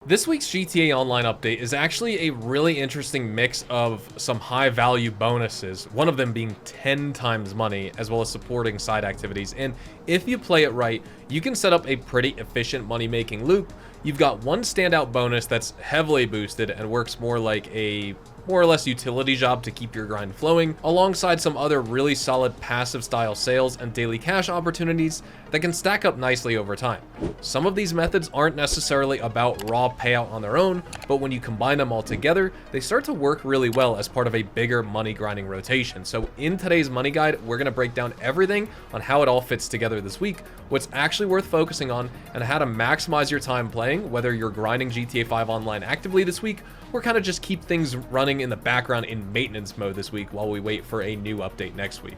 This week's GTA Online update is actually a really interesting mix of some high value bonuses, one of them being 10 times money, as well as supporting side activities. And if you play it right, you can set up a pretty efficient money making loop. You've got one standout bonus that's heavily boosted and works more like a more or less utility job to keep your grind flowing, alongside some other really solid passive style sales and daily cash opportunities that can stack up nicely over time. Some of these methods aren't necessarily about raw payout on their own, but when you combine them all together, they start to work really well as part of a bigger money grinding rotation. So in today's money guide, we're going to break down everything on how it all fits together this week, what's actually worth focusing on, and how to maximize your time playing, whether you're grinding GTA 5 Online actively this week, or kind of just keep things running in the background in maintenance mode this week while we wait for a new update next week.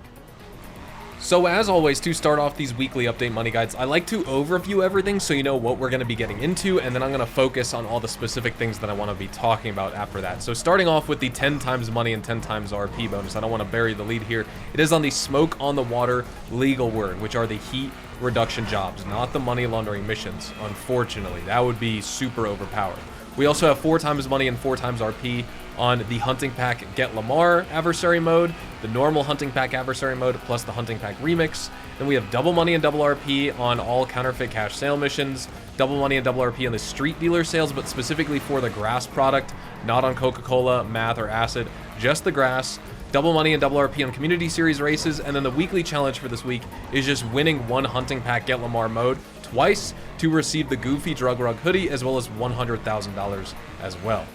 So as always, to start off these weekly update money guides, I like to overview everything so you know what we're going to be getting into, and then I'm going to focus on all the specific things that I want to be talking about after that. So starting off with the 10 times money and 10 times RP bonus, I don't want to bury the lead here. It is on the smoke on the water legal word, which are the heat reduction jobs, not the money laundering missions. Unfortunately, that would be super overpowered. We also have 4 times money and 4 times RP on the Hunting Pack Get Lamar adversary mode, the normal Hunting Pack adversary mode, plus the Hunting Pack remix. Then we have double money and double RP on all counterfeit cash sale missions, double money and double RP on the street dealer sales, but specifically for the grass product, not on Coca-Cola, math, or acid, just the grass. Double money and double RP on community series races, and then the weekly challenge for this week is just winning one Hunting Pack Get Lamar mode twice to receive the Goofy Drug Rug hoodie, as well as $100,000 as well.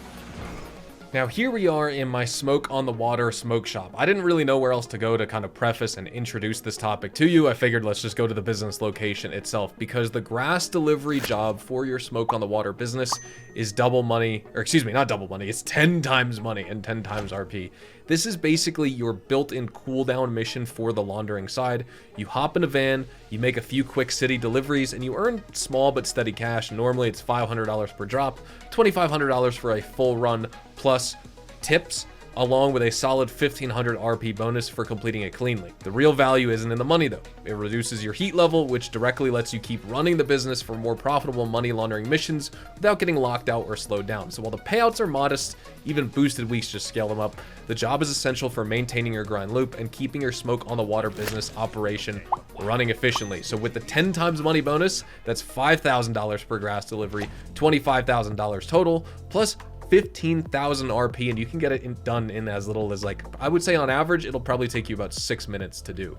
Now here we are in my smoke on the water smoke shop. I didn't really know where else to go to kind of preface and introduce this topic to you. I figured let's just go to the business location itself, because the grass delivery job for your smoke on the water business is double money, or excuse me, not double money, it's 10 times money and 10 times RP. This is basically your built-in cooldown mission for the laundering side. You hop in a van, you make a few quick city deliveries, and you earn small but steady cash. Normally it's $500 per drop, $2,500 for a full run, plus tips, along with a solid 1,500 RP bonus for completing it cleanly. The real value isn't in the money though. It reduces your heat level, which directly lets you keep running the business for more profitable money laundering missions without getting locked out or slowed down. So while the payouts are modest, even boosted weeks just scale them up. The job is essential for maintaining your grind loop and keeping your smoke on the water business operation running efficiently. So with the 10 times money bonus, that's $5,000 per grass delivery, $25,000 total, plus 15,000 RP, and you can get it done in as little as, like, I would say on average, it'll probably take you about 6 minutes to do.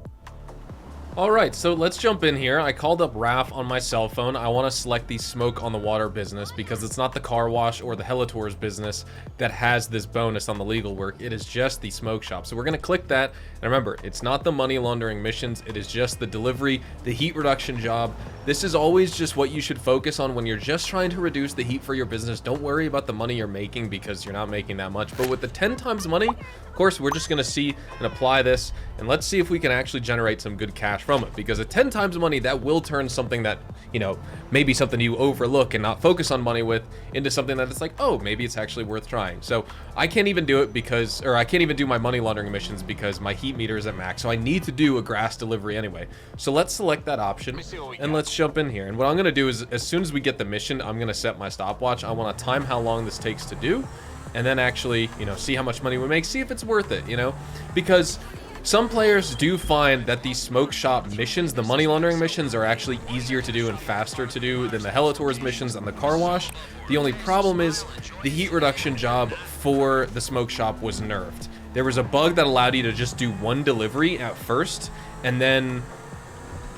All right, so let's jump in here. I called up Raph on my cell phone. I want to select the smoke on the water business because it's not the car wash or the Helitours business that has this bonus on the legal work. It is just the smoke shop. So we're going to click that. And remember, it's not the money laundering missions. It is just the delivery, the heat reduction job. This is always just what you should focus on when you're just trying to reduce the heat for your business. Don't worry about the money you're making because you're not making that much. But with the 10 times money, of course, we're just going to see and apply this. And let's see if we can actually generate some good cash from it, because at 10 times money, that will turn something that, you know, maybe something you overlook and not focus on money with into something that it's like, oh, maybe it's actually worth trying. So I can't even do it because, or I can't even do my money laundering missions because my heat meter is at max. So I need to do a grass delivery anyway. So let's select that option and let's jump in here. And what I'm going to do is, as soon as we get the mission, I'm going to set my stopwatch. I want to time how long this takes to do, and then actually, you know, see how much money we make, see if it's worth it, you know, because some players do find that the smoke shop missions, the money laundering missions, are actually easier to do and faster to do than the Helitours missions and the car wash. The only problem is the heat reduction job for the smoke shop was nerfed. There was a bug that allowed you to just do one delivery at first, and then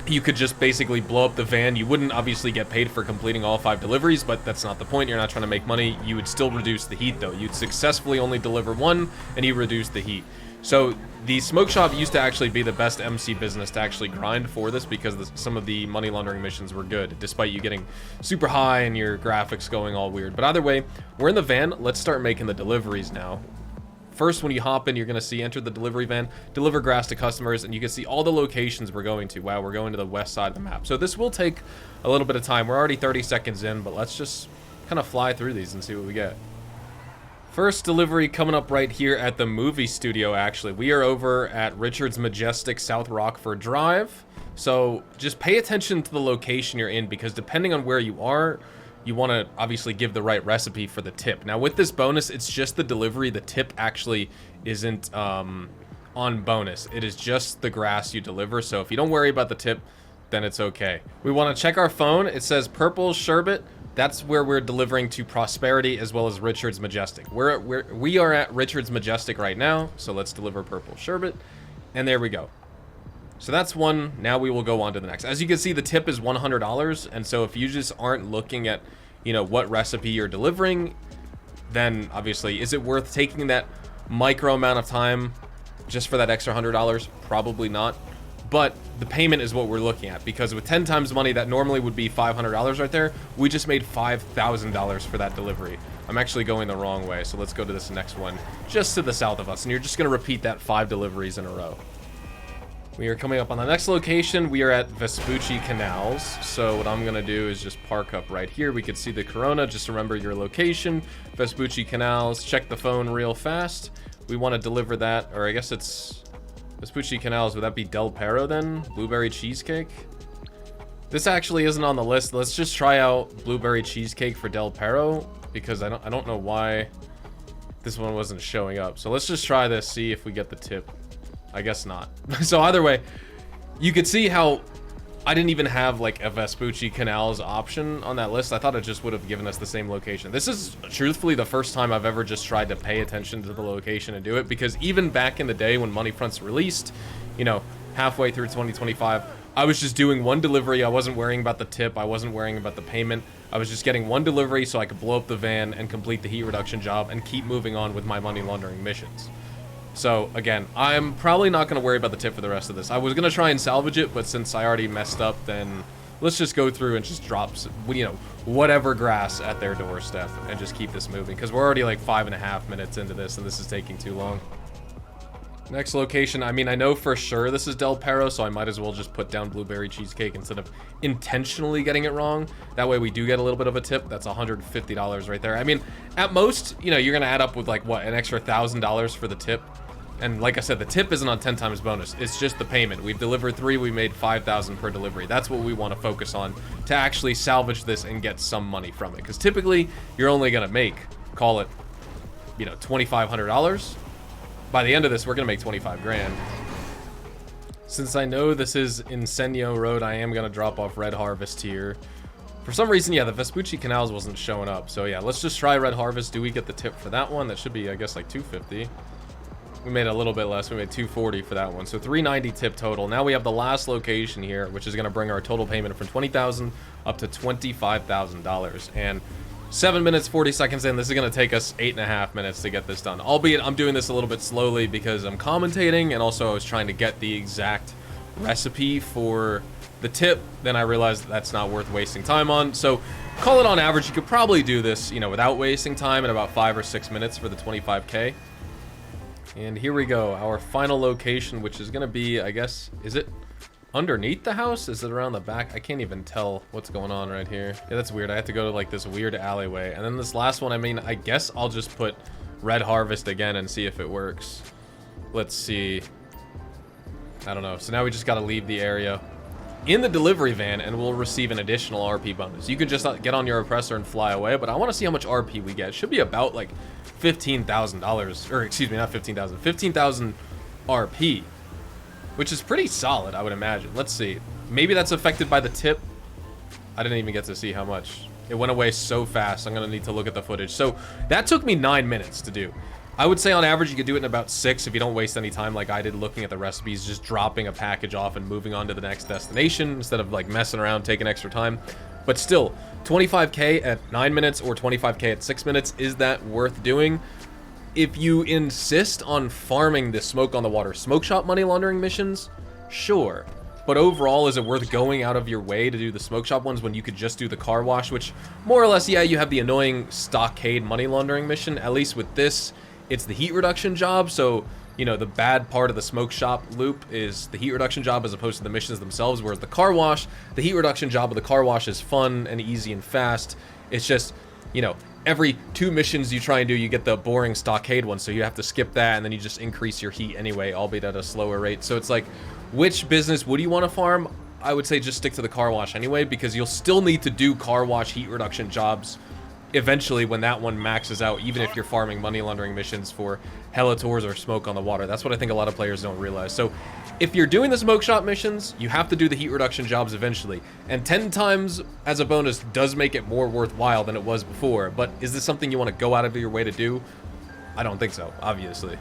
you could just basically blow up the van. You wouldn't obviously get paid for completing all 5 deliveries, but that's not the point. You're not trying to make money. You would still reduce the heat though. You'd successfully only deliver one and you reduce the heat. So the smoke shop used to actually be the best MC business to actually grind for this, because some of the money laundering missions were good, despite you getting super high and your graphics going all weird. But either way, we're in the van. Let's start making the deliveries now. First, when you hop in, you're going to see enter the delivery van, deliver grass to customers, and you can see all the locations we're going to. Wow, we're going to the west side of the map. So this will take a little bit of time. We're already 30 seconds in, but let's just kind of fly through these and see what we get. First delivery coming up right here at the movie studio, actually. We are over at Richard's Majestic South Rockford Drive. So just pay attention to the location you're in, because depending on where you are, you want to obviously give the right recipe for the tip. Now with this bonus, it's just the delivery. The tip actually isn't on bonus. It is just the grass you deliver. So if you don't worry about the tip, then it's okay. We want to check our phone. It says Purple Sherbet. That's where we're delivering to Prosperity as well as Richard's Majestic. We are at Richard's Majestic right now. So let's deliver Purple Sherbet. And there we go. So that's one. Now we will go on to the next. As you can see, the tip is $100. And so if you just aren't looking at, you know, what recipe you're delivering, then obviously, is it worth taking that micro amount of time just for that extra $100? Probably not. But the payment is what we're looking at, because with 10 times money, that normally would be $500 right there. We just made $5,000 for that delivery. I'm actually going the wrong way. So let's go to this next one just to the south of us. And you're just going to repeat that 5 deliveries in a row. We are coming up on the next location. We are at Vespucci Canals. So what I'm going to do is just park up right here. We can see the Corona. Just remember your location. Vespucci Canals. Check the phone real fast. We want to deliver that, or I guess it's Vespucci Canals. Would that be Del Perro then? Blueberry cheesecake? This actually isn't on the list. Let's just try out blueberry cheesecake for Del Perro, because I don't know why this one wasn't showing up. So let's just try this, see if we get the tip. I guess not. So either way, you could see how I didn't even have like a Vespucci Canals option on that list. I thought it just would have given us the same location. This is truthfully the first time I've ever just tried to pay attention to the location and do it, because even back in the day when Money Front's released, you know, halfway through 2025, I was just doing one delivery. I wasn't worrying about the tip. I wasn't worrying about the payment. I was just getting one delivery so I could blow up the van and complete the heat reduction job and keep moving on with my money laundering missions. So again, I'm probably not going to worry about the tip for the rest of this. I was going to try and salvage it, but since I already messed up, then let's just go through and just drop, you know, whatever grass at their doorstep and just keep this moving, because we're already like 5.5 minutes into this and this is taking too long. Next location, I mean, I know for sure this is Del Perro, so I might as well just put down blueberry cheesecake instead of intentionally getting it wrong. That way we do get a little bit of a tip. That's $150 right there. I mean, at most, you know, you're going to add up with like, what, an extra $1,000 for the tip. And like I said, the tip isn't on 10 times bonus. It's just the payment. We've delivered 3, we made $5,000 per delivery. That's what we want to focus on to actually salvage this and get some money from it. Because typically, you're only going to make, call it, you know, $2,500. By the end of this, we're going to make 25 grand. Since I know this is Incendio Road, I am going to drop off Red Harvest here. For some reason, yeah, the Vespucci Canals wasn't showing up. So yeah, let's just try Red Harvest. Do we get the tip for that one? That should be, I guess, like $250. We made a little bit less. We made $240 for that one. So $390 tip total. Now we have the last location here, which is going to bring our total payment from $20,000 up to $25,000. And 7 minutes, 40 seconds in, this is going to take us 8.5 minutes to get this done. Albeit, I'm doing this a little bit slowly because I'm commentating, and also I was trying to get the exact recipe for the tip. Then I realized that's not worth wasting time on. So call it on average, you could probably do this, you know, without wasting time in about 5 or 6 minutes for the 25K. And here we go, our final location, which is going to be, I guess, is it underneath the house? Is it around the back? I can't even tell what's going on right here. Yeah, that's weird. I have to go to like this weird alleyway. And then this last one, I mean, I guess I'll just put Red Harvest again and see if it works. Let's see. I don't know. So now we just got to leave the area in the delivery van and we'll receive an additional RP bonus. You can just get on your oppressor and fly away, but I want to see how much RP we get. It should be about like $15,000, or excuse me, not 15,000, 15,000 RP. Which is pretty solid, I would imagine. Let's see. Maybe that's affected by the tip. I didn't even get to see how much. It went away so fast. I'm going to need to look at the footage. So that took me 9 minutes to do. I would say on average you could do it in about 6 if you don't waste any time like I did looking at the recipes, just dropping a package off and moving on to the next destination instead of like messing around, taking extra time. But still, 25K at 9 minutes or 25K at 6 minutes, is that worth doing? If you insist on farming the smoke on the water smoke shop money laundering missions, sure. But overall, is it worth going out of your way to do the smoke shop ones when you could just do the car wash, which more or less, yeah, you have the annoying stockade money laundering mission. At least with this, it's the heat reduction job. So, you know, the bad part of the smoke shop loop is the heat reduction job as opposed to the missions themselves. Whereas the car wash, the heat reduction job of the car wash is fun and easy and fast. It's just, you know, every 2 missions you try and do, you get the boring stockade one, so you have to skip that, and then you just increase your heat anyway, albeit at a slower rate. So it's like, which business would you want to farm? I would say just stick to the car wash anyway, because you'll still need to do car wash heat reduction jobs eventually when that one maxes out, even if you're farming money laundering missions for hella tours or smoke on the water. That's what I think a lot of players don't realize. So if you're doing the smoke shop missions, you have to do the heat reduction jobs eventually. And 10 times as a bonus does make it more worthwhile than it was before. But is this something you want to go out of your way to do? I don't think so, obviously.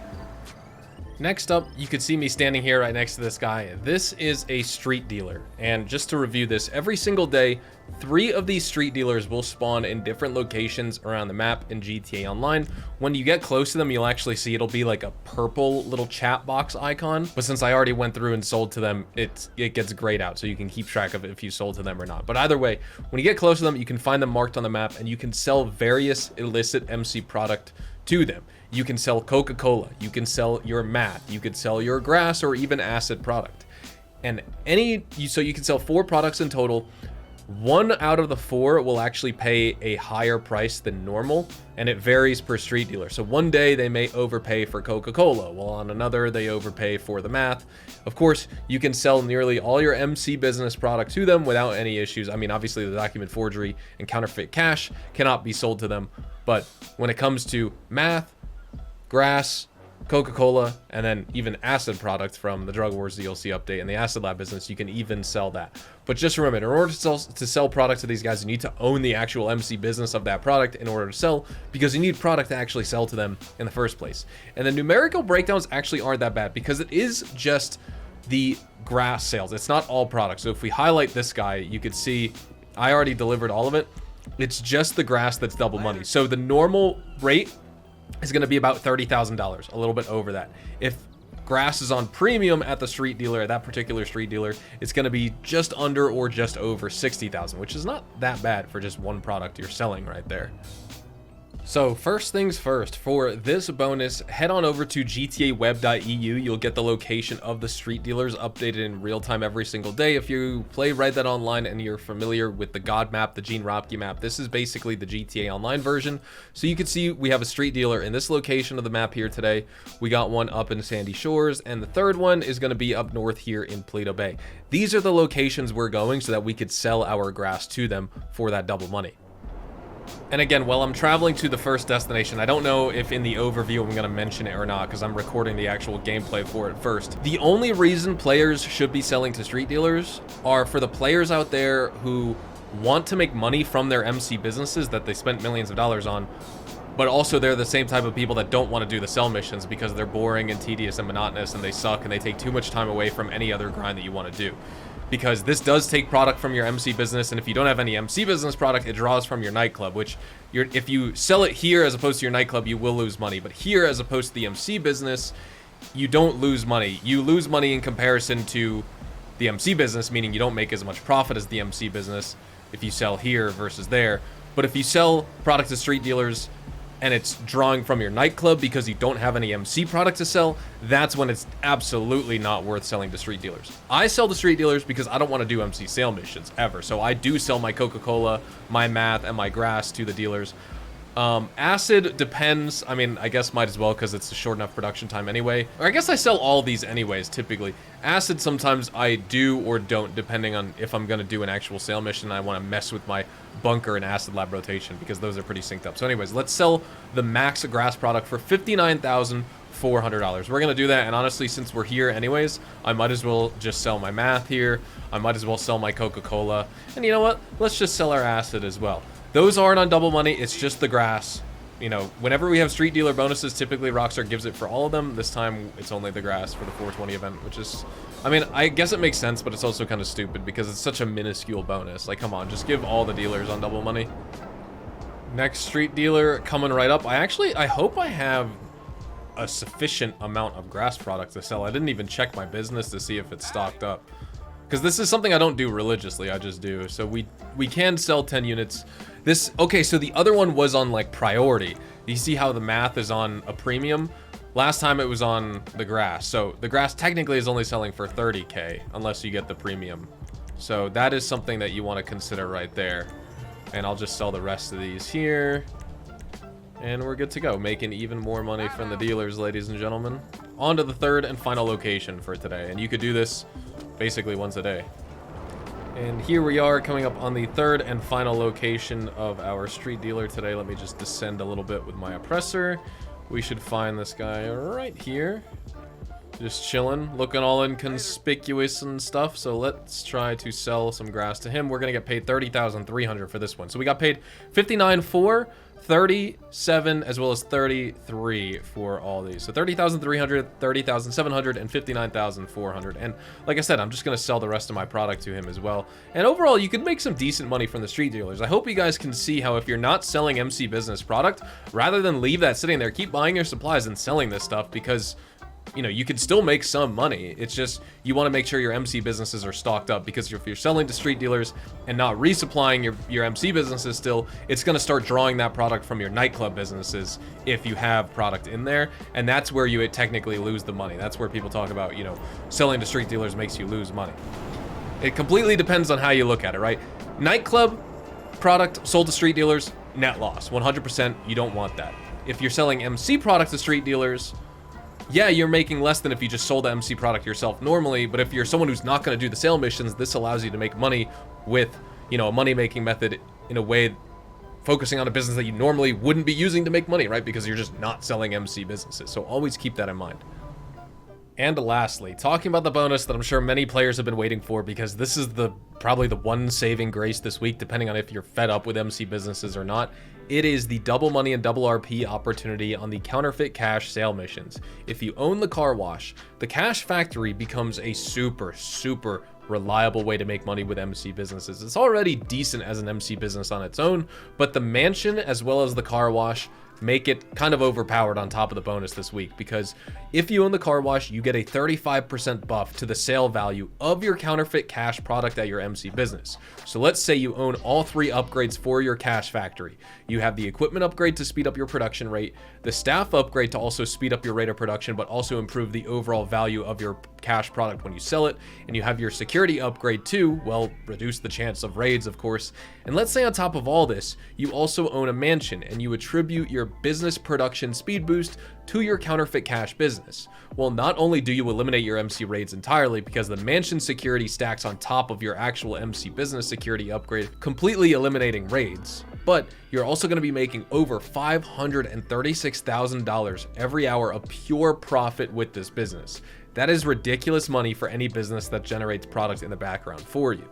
Next up, you could see me standing here right next to this guy. This is a street dealer. And just to review this, every single day, 3 of these street dealers will spawn in different locations around the map in GTA Online. When you get close to them, you'll actually see it'll be like a purple little chat box icon. But since I already went through and sold to them, it gets grayed out, so you can keep track of it if you sold to them or not. But either way, when you get close to them, you can find them marked on the map, and you can sell various illicit MC product to them. You can sell Coca-Cola, you can sell your mat, you could sell your grass, or even acid product. And so you can sell 4 products in total. 1 out of the 4 will actually pay a higher price than normal, and it varies per street dealer. So one day they may overpay for Coca-Cola, while on another they overpay for the math. Of course, you can sell nearly all your MC business product to them without any issues. I mean, obviously the document forgery and counterfeit cash cannot be sold to them, but when it comes to math, grass, Coca-Cola, and then even acid products from the Drug Wars DLC update and the Acid Lab business, you can even sell that. But just remember, in order to sell product to these guys, you need to own the actual MC business of that product in order to sell, because you need product to actually sell to them in the first place. And the numerical breakdowns actually aren't that bad, because it is just the grass sales. It's not all products. So if we highlight this guy, you could see I already delivered all of it. It's just the grass that's double money. So the normal rate is going to be about $30,000, a little bit over that. If grass is on premium at the street dealer, at that particular street dealer, it's going to be just under or just over 60,000, which is not that bad for just one product you're selling right there. So first things first, for this bonus, head on over to gtaweb.eu. You'll get the location of the street dealers updated in real time every single day. If you play Red Dead Online and you're familiar with the God map, the Gene Ropke map, this is basically the GTA Online version. So you can see we have a street dealer in this location of the map here today. We got one up in Sandy Shores, and the third one is going to be up north here in Paleto Bay. These are the locations we're going so that we could sell our grass to them for that double money. And again, while I'm traveling to the first destination, I don't know if in the overview I'm going to mention it or not, because I'm recording the actual gameplay for it first. The only reason players should be selling to street dealers are for the players out there who want to make money from their MC businesses that they spent millions of dollars on, but also they're the same type of people that don't want to do the sell missions because they're boring and tedious and monotonous and they suck and they take too much time away from any other grind that you want to do. Because this does take product from your MC business, and if you don't have any MC business product, it draws from your nightclub, which if you sell it here as opposed to your nightclub, you will lose money. But here, as opposed to the MC business, you don't lose money. You lose money in comparison to the MC business, meaning you don't make as much profit as the MC business if you sell here versus there. But if you sell product to street dealers and it's drawing from your nightclub because you don't have any MC product to sell, that's when it's absolutely not worth selling to street dealers. I sell to street dealers because I don't want to do MC sale missions ever. So I do sell my Coca-Cola, my math, and my grass to the dealers. Acid depends. I mean, I guess might as well because it's a short enough production time anyway. Or I guess I sell all these anyways, typically. Acid sometimes I do or don't, depending on if I'm going to do an actual sale mission and I want to mess with my bunker and acid lab rotation, because those are pretty synced up. So anyways, let's sell the max grass product for $59,400. We're going to do that, and honestly, since we're here anyways, I might as well just sell my math here. I might as well sell my Coca-Cola. And you know what? Let's just sell our acid as well. Those aren't on double money, it's just the grass. You know, whenever we have street dealer bonuses, typically Rockstar gives it for all of them. This time, it's only the grass for the 420 event, which is... I mean, I guess it makes sense, but it's also kind of stupid because it's such a minuscule bonus. Like, come on, just give all the dealers on double money. Next street dealer coming right up. I hope I have a sufficient amount of grass product to sell. I didn't even check my business to see if it's stocked up, because this is something I don't do religiously, I just do. So we can sell 10 units. Okay, so the other one was on like priority. You see how the math is on a premium? Last time it was on the grass. So the grass technically is only selling for 30K unless you get the premium. So that is something that you want to consider right there. And I'll just sell the rest of these here. And we're good to go, making even more money from the dealers, ladies and gentlemen. On to the third and final location for today. And you could do this basically once a day. And here we are coming up on the third and final location of our street dealer today. Let me just descend a little bit with my oppressor. We should find this guy right here. Just chilling, looking all inconspicuous and stuff. So let's try to sell some grass to him. We're gonna get paid 30,300 for this one. So we got paid 59,400, 37, as well as 33 for all these. So 30,300, 30,700, and 59,400. And like I said, I'm just gonna sell the rest of my product to him as well. And overall, you could make some decent money from the street dealers. I hope you guys can see how if you're not selling MC Business product, rather than leave that sitting there, keep buying your supplies and selling this stuff, because you know, you can still make some money. It's just, you want to make sure your MC businesses are stocked up, because if you're selling to street dealers and not resupplying your MC businesses still, it's going to start drawing that product from your nightclub businesses if you have product in there. And that's where you would technically lose the money. That's where people talk about, you know, selling to street dealers makes you lose money. It completely depends on how you look at it, right? Nightclub product sold to street dealers, net loss, 100%. You don't want that. If you're selling MC product to street dealers, yeah, you're making less than if you just sold the MC product yourself normally, but if you're someone who's not going to do the sale missions, this allows you to make money with, you know, a money-making method in a way, focusing on a business that you normally wouldn't be using to make money, right? Because you're just not selling MC businesses. So always keep that in mind. And lastly, talking about the bonus that I'm sure many players have been waiting for, because this is probably the one saving grace this week, depending on if you're fed up with MC businesses or not. It is the double money and double RP opportunity on the Counterfeit cash sale missions. If you own the car wash, the cash factory becomes a super reliable way to make money with MC businesses. It's already decent as an MC business on its own, but the mansion as well as the car wash make it kind of overpowered on top of the bonus this week, because if you own the car wash, you get a 35% buff to the sale value of your counterfeit cash product at your MC business. So let's say you own all 3 upgrades for your cash factory. You have the equipment upgrade to speed up your production rate, the staff upgrade to also speed up your rate of production, but also improve the overall value of your cash product when you sell it, and you have your security upgrade to, well, reduce the chance of raids, of course. And let's say on top of all this, you also own a mansion and you attribute your business production speed boost to your counterfeit cash business. Well, not only do you eliminate your MC raids entirely, because the mansion security stacks on top of your actual MC business security upgrade, completely eliminating raids, but you're also going to be making over $536,000 every hour of pure profit with this business. That is ridiculous money for any business that generates product in the background for you.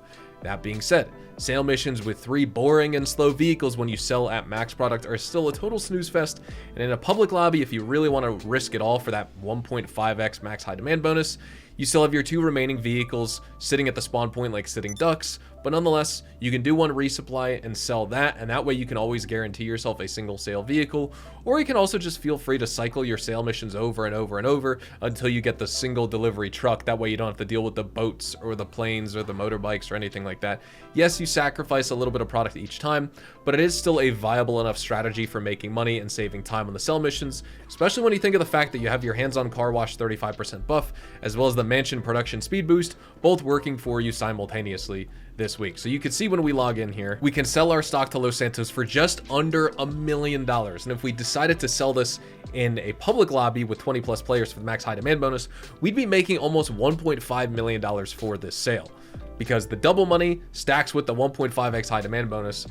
That being said, sale missions with 3 boring and slow vehicles when you sell at max product are still a total snooze fest, and in a public lobby, if you really want to risk it all for that 1.5x max high demand bonus, you still have your 2 remaining vehicles sitting at the spawn point like sitting ducks, but nonetheless, you can do one resupply and sell that, and that way you can always guarantee yourself a single sale vehicle, or you can also just feel free to cycle your sale missions over and over and over until you get the single delivery truck. That way you don't have to deal with the boats or the planes or the motorbikes or anything like that. Yes, you sacrifice a little bit of product each time, but it is still a viable enough strategy for making money and saving time on the sell missions, especially when you think of the fact that you have your hands-on car wash 35% buff, as well as the mansion production speed boost, both working for you simultaneously this week. So you can see when we log in here, we can sell our stock to Los Santos for just under $1 million. And if we decided to sell this in a public lobby with 20 plus players for the max high demand bonus, we'd be making almost $1.5 million for this sale, because the double money stacks with the 1.5x high demand bonus.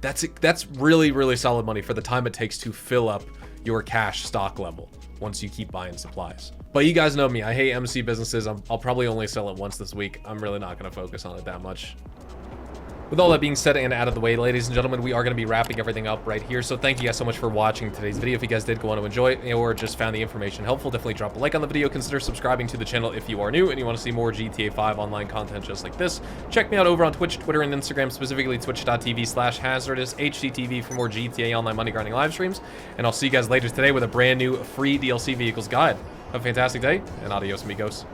That's really solid money for the time it takes to fill up your cash stock level once you keep buying supplies. But you guys know me, I hate MC businesses. I'll probably only sell it once this week. I'm really not going to focus on it that much. With all that being said and out of the way, ladies and gentlemen, we are going to be wrapping everything up right here. So thank you guys so much for watching today's video. If you guys did go on to enjoy it or just found the information helpful, definitely drop a like on the video. Consider subscribing to the channel if you are new and you want to see more GTA 5 online content just like this. Check me out over on Twitch, Twitter, and Instagram, specifically twitch.tv/hazardoushtv for more GTA Online money grinding live streams. And I'll see you guys later today with a brand new free DLC vehicles guide. Have a fantastic day, and adios, amigos.